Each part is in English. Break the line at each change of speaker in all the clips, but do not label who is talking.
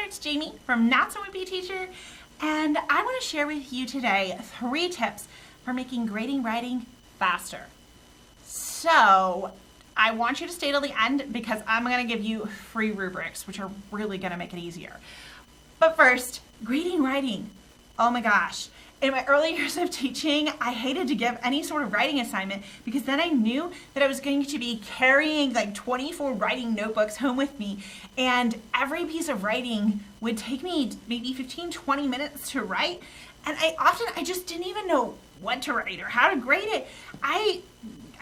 it's Jamie from Not So Wimpy Teacher, and I want to share with you today 3 tips for making grading writing faster. So I want you to stay till the end because I'm going to give you free rubrics, which are really going to make it easier. But first, grading writing. Oh my gosh. In my early years of teaching, I hated to give any sort of writing assignment because then I knew that I was going to be carrying like 24 writing notebooks home with me, and every piece of writing would take me maybe 15-20 minutes to write, and I just didn't even know what to write or how to grade it. I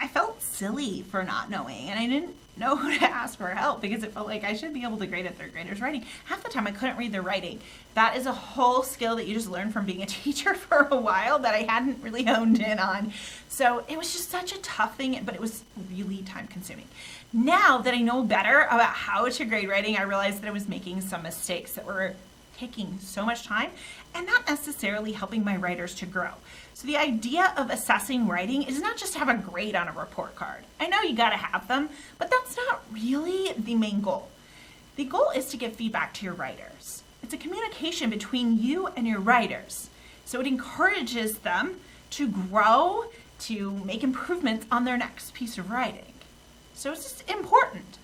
felt silly for not knowing, and I didn't know who to ask for help because it felt like I should be able to grade a 3rd grader's writing. Half the time I couldn't read their writing. That is a whole skill that you just learn from being a teacher for a while that I hadn't really honed in on. So it was just such a tough thing, but it was really time consuming. Now that I know better about how to grade writing, I realized that I was making some mistakes that were taking so much time and not necessarily helping my writers to grow. So the idea of assessing writing is not just to have a grade on a report card. I know you gotta have them, but that's not really the main goal. The goal is to give feedback to your writers. It's a communication between you and your writers. So it encourages them to grow, to make improvements on their next piece of writing. So it's just important.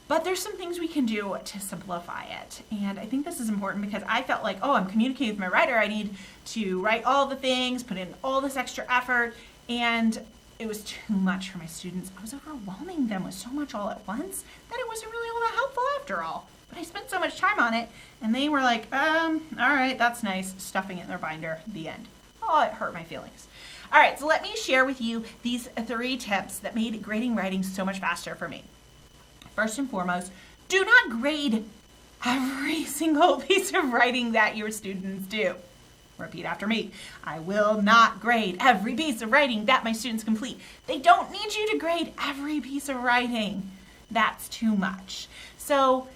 But there's some things we can do to simplify it. And I think this is important because I felt like, oh, I'm communicating with my writer. I need to write all the things, put in all this extra effort. And it was too much for my students. I was overwhelming them with so much all at once that it wasn't really all that helpful after all. But I spent so much time on it, and they were like, all right, that's nice, stuffing it in their binder, the end. Oh, it hurt my feelings. All right, so let me share with you these 3 tips that made grading writing so much faster for me. First and foremost, do not grade every single piece of writing that your students do. Repeat after me. I will not grade every piece of writing that my students complete. They don't need you to grade every piece of writing. That's too much. So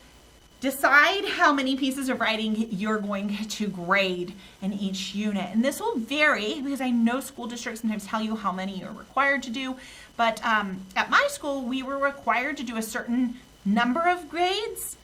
decide how many pieces of writing you're going to grade in each unit. And this will vary because I know school districts sometimes tell you how many you're required to do. But at my school, we were required to do a certain number of grades,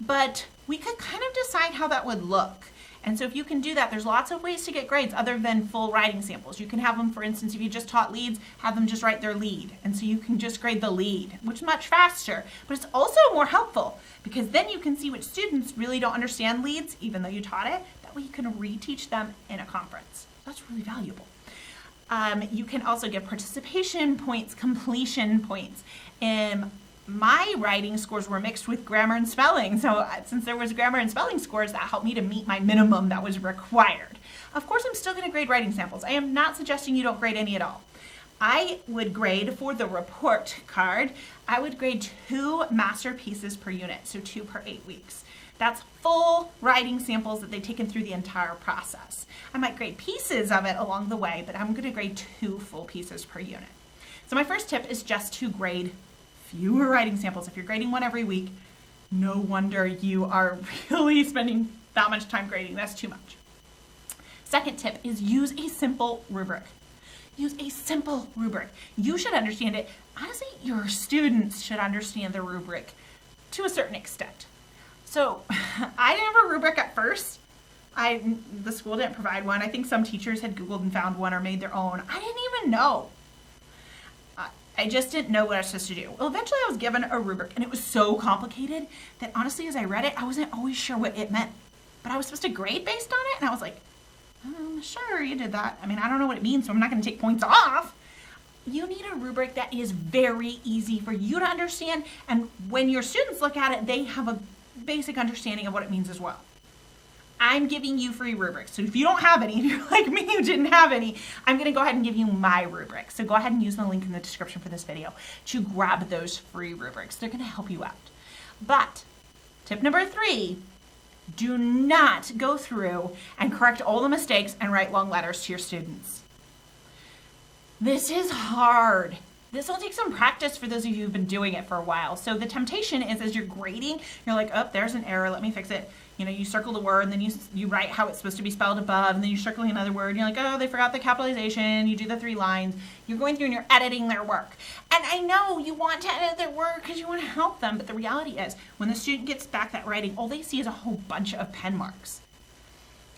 but we could kind of decide how that would look. And so if you can do that, there's lots of ways to get grades other than full writing samples. You can have them, for instance, if you just taught leads, have them just write their lead. And so you can just grade the lead, which is much faster. But it's also more helpful because then you can see which students really don't understand leads, even though you taught it. That way you can reteach them in a conference. That's really valuable. You can also give participation points, completion points. My writing scores were mixed with grammar and spelling. So since there was grammar and spelling scores, that helped me to meet my minimum that was required. Of course, I'm still going to grade writing samples. I am not suggesting you don't grade any at all. I would grade for the report card, I would grade 2 masterpieces per unit, so 2 per 8 weeks. That's full writing samples that they've taken through the entire process. I might grade pieces of it along the way, but I'm going to grade 2 full pieces per unit. So my first tip is just to grade fewer writing samples. If you're grading 1 every week, no wonder you are really spending that much time grading. That's too much. Second tip is use a simple rubric. Use a simple rubric. You should understand it. Honestly, your students should understand the rubric to a certain extent. So I didn't have a rubric at first. The school didn't provide one. I think some teachers had Googled and found one or made their own. I didn't even know. I just didn't know what I was supposed to do. Well, eventually I was given a rubric, and it was so complicated that honestly, as I read it, I wasn't always sure what it meant. But I was supposed to grade based on it, and I was like, sure, you did that. I mean, I don't know what it means, so I'm not going to take points off. You need a rubric that is very easy for you to understand, and when your students look at it, they have a basic understanding of what it means as well. I'm giving you free rubrics. So if you don't have any, if you're like me, you didn't have any, I'm going to go ahead and give you my rubric. So go ahead and use the link in the description for this video to grab those free rubrics. They're going to help you out. But tip number 3, do not go through and correct all the mistakes and write long letters to your students. This is hard. This will take some practice for those of you who've been doing it for a while. So the temptation is as you're grading, you're like, oh, there's an error, let me fix it. You know, you circle the word and then you write how it's supposed to be spelled above, and then you're circling another word and you're like, oh, they forgot the capitalization. You do the 3 lines. You're going through and you're editing their work. And I know you want to edit their work because you want to help them, but the reality is when the student gets back that writing, all they see is a whole bunch of pen marks.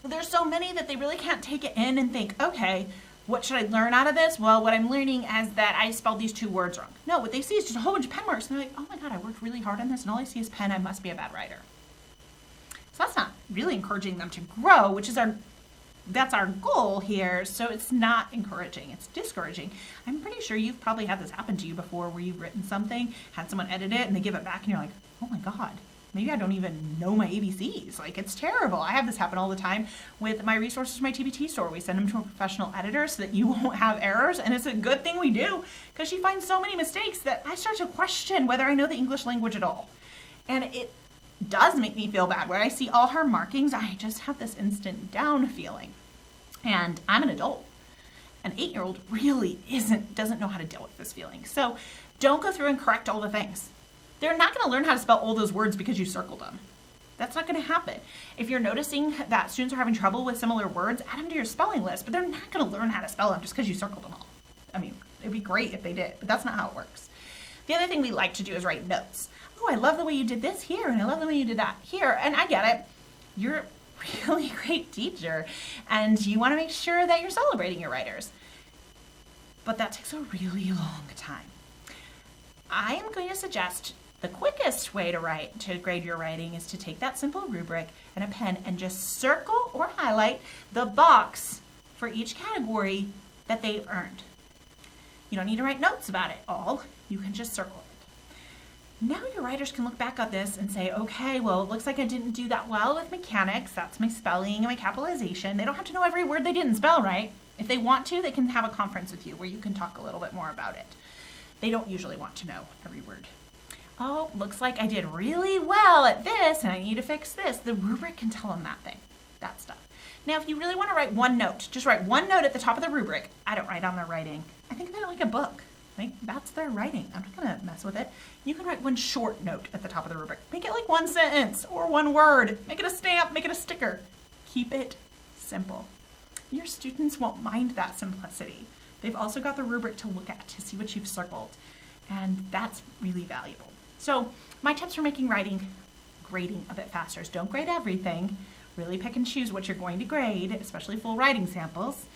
There's so many that they really can't take it in and think, okay, what should I learn out of this? Well, what I'm learning is that I spelled these 2 words wrong. No, what they see is just a whole bunch of pen marks. And they're like, oh my God, I worked really hard on this and all I see is pen. I must be a bad writer. So that's not really encouraging them to grow, which is that's our goal here. So it's not encouraging, it's discouraging. I'm pretty sure you've probably had this happen to you before where you've written something, had someone edit it and they give it back and you're like, oh my God, maybe I don't even know my ABCs. Like, it's terrible. I have this happen all the time with my resources for my TBT store. We send them to a professional editor so that you won't have errors. And it's a good thing we do because she finds so many mistakes that I start to question whether I know the English language at all. And it does make me feel bad. When I see all her markings, I just have this instant down feeling. And I'm an adult. An 8-year-old really doesn't know how to deal with this feeling. So don't go through and correct all the things. They're not going to learn how to spell all those words because you circled them. That's not going to happen. If you're noticing that students are having trouble with similar words, add them to your spelling list, but they're not going to learn how to spell them just because you circled them all. I mean, it'd be great if they did, but that's not how it works. The other thing we like to do is write notes. Oh, I love the way you did this here, and I love the way you did that here, and I get it. You're a really great teacher, and you want to make sure that you're celebrating your writers. But that takes a really long time. I am going to suggest the quickest way to grade your writing is to take that simple rubric and a pen and just circle or highlight the box for each category that they've earned. You don't need to write notes about it all. You can just circle it. Now your writers can look back at this and say, okay, well, it looks like I didn't do that well with mechanics. That's my spelling and my capitalization. They don't have to know every word they didn't spell right. If they want to, they can have a conference with you where you can talk a little bit more about it. They don't usually want to know every word. Oh, looks like I did really well at this and I need to fix this. The rubric can tell them that stuff. Now, if you really want to write one note, just write one note at the top of the rubric. I don't write on their writing. I think of it like a book. Like, that's their writing. I'm not going to mess with it. You can write one short note at the top of the rubric. Make it like one sentence or one word. Make it a stamp, make it a sticker. Keep it simple. Your students won't mind that simplicity. They've also got the rubric to look at to see what you've circled. And that's really valuable. So my tips for making grading a bit faster is don't grade everything. Really pick and choose what you're going to grade, especially full writing samples.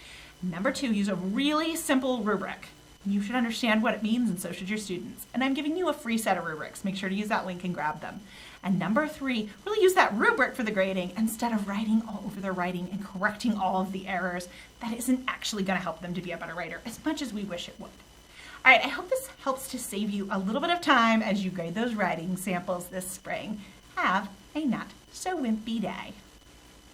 Number 2, use a really simple rubric. You should understand what it means and so should your students. And I'm giving you a free set of rubrics. Make sure to use that link and grab them. And number 3, really use that rubric for the grading instead of writing all over their writing and correcting all of the errors. That isn't actually going to help them to be a better writer as much as we wish it would. All right, I hope this helps to save you a little bit of time as you grade those writing samples this spring. Have a not so wimpy day.